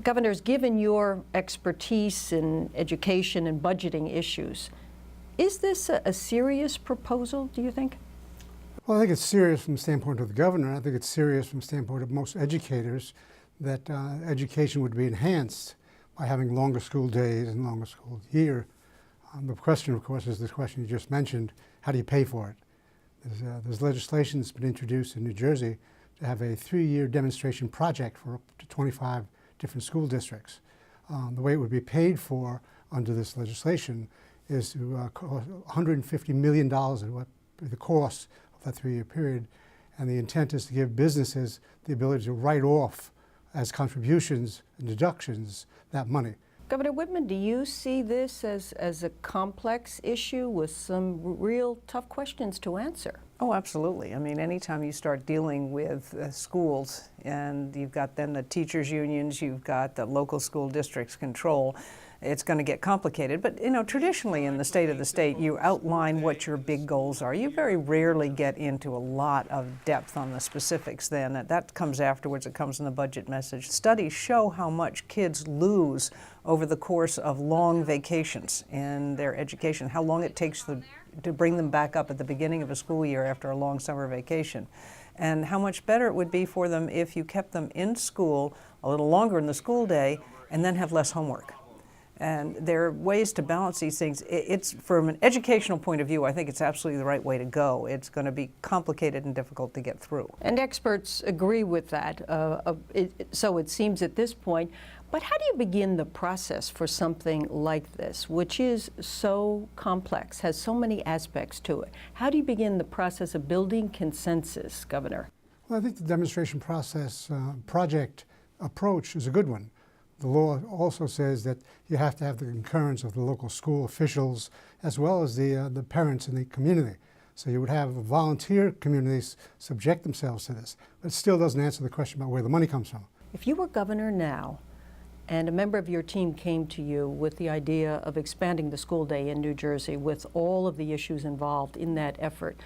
Governors, given your expertise in education and budgeting issues, is this a serious proposal, do you think? Well, I think it's serious from the standpoint of the governor. I think it's serious from the standpoint of most educators that education would be enhanced by having longer school days and longer school year. The question, of course, is the question you just mentioned: how do you pay for it? There's legislation that's been introduced in New Jersey to have a 3-year demonstration project for up to 25 different school districts. The way it would be paid for under this legislation is to cost $150 million is what the cost of that 3-year period, and the intent is to give businesses the ability to write off as contributions and deductions that money. Governor Whitman, do you see this as a complex issue with some real tough questions to answer? Oh, absolutely. I mean, anytime you start dealing with schools and you've got then the teachers' unions, you've got the local school districts control, it's going to get complicated. But, you know, traditionally in the state of the state, you outline what your big goals are. You very rarely get into a lot of depth on the specifics then. That comes afterwards. It comes in the budget message. Studies show how much kids lose over the course of long vacations in their education, how long it takes to bring them back up at the beginning of a school year after a long summer vacation, and how much better it would be for them if you kept them in school a little longer in the school day and then have less homework. And there are ways to balance these things. It's, from an educational point of view, I think it's absolutely the right way to go. It's going to be complicated and difficult to get through. And experts agree with that, so it seems at this point. But how do you begin the process for something like this, which is so complex, has so many aspects to it? How do you begin the process of building consensus, Governor? Well, I think the demonstration process project approach is a good one. The law also says that you have to have the concurrence of the local school officials as well as the parents in the community. So you would have volunteer communities subject themselves to this. But it still doesn't answer the question about where the money comes from. If you were governor now and a member of your team came to you with the idea of expanding the school day in New Jersey with all of the issues involved in that effort,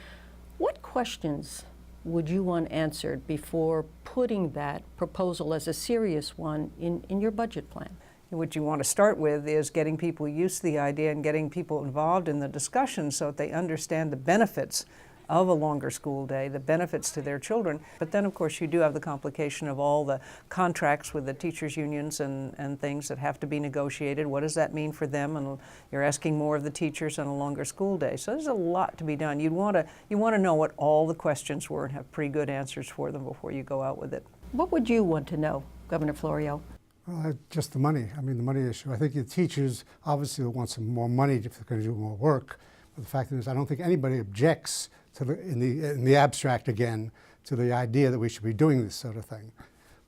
what questions would you want answered before putting that proposal as a serious one in your budget plan? What you want to start with is getting people used to the idea and getting people involved in the discussion so that they understand the benefits of a longer school day, the benefits to their children. But then, of course, you do have the complication of all the contracts with the teachers' unions and things that have to be negotiated. What does that mean for them? And you're asking more of the teachers on a longer school day. So there's a lot to be done. You want to know what all the questions were and have pretty good answers for them before you go out with it. What would you want to know, Governor Florio? Well, just the money. I mean, the money issue. I think the teachers obviously will want some more money if they're going to do more work. But the fact is, I don't think anybody objects to in the abstract again to the idea that we should be doing this sort of thing.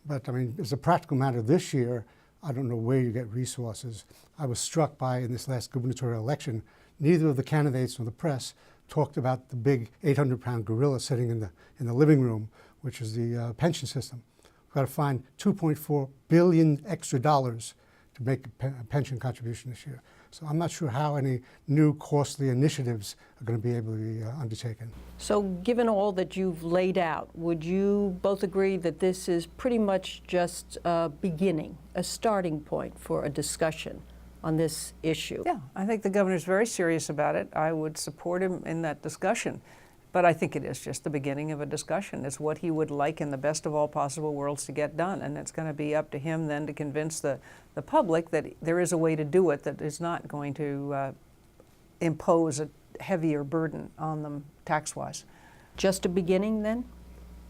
But I mean, as a practical matter this year, I don't know where you get resources. I was struck by, in this last gubernatorial election, neither of the candidates nor the press talked about the big 800-pound gorilla sitting in the living room, which is the pension system. We've got to find $2.4 billion extra dollars to make a pension contribution this year. So I'm not sure how any new costly initiatives are going to be able to be undertaken. So given all that you've laid out, would you both agree that this is pretty much just a beginning, a starting point for a discussion on this issue? Yeah, I think the governor's very serious about it. I would support him in that discussion. But I think it is just the beginning of a discussion. It's what he would like in the best of all possible worlds to get done. And it's going to be up to him then to convince the public that there is a way to do it that is not going to impose a heavier burden on them tax-wise. Just a beginning then?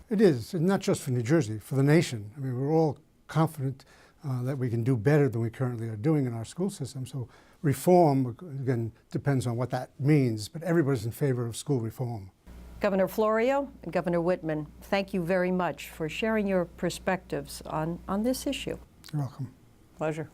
It is, and not just for New Jersey, for the nation. I mean, we're all confident that we can do better than we currently are doing in our school system. So reform, again, depends on what that means, but everybody's in favor of school reform. Governor Florio and Governor Whitman, thank you very much for sharing your perspectives on this issue. You're welcome. Pleasure.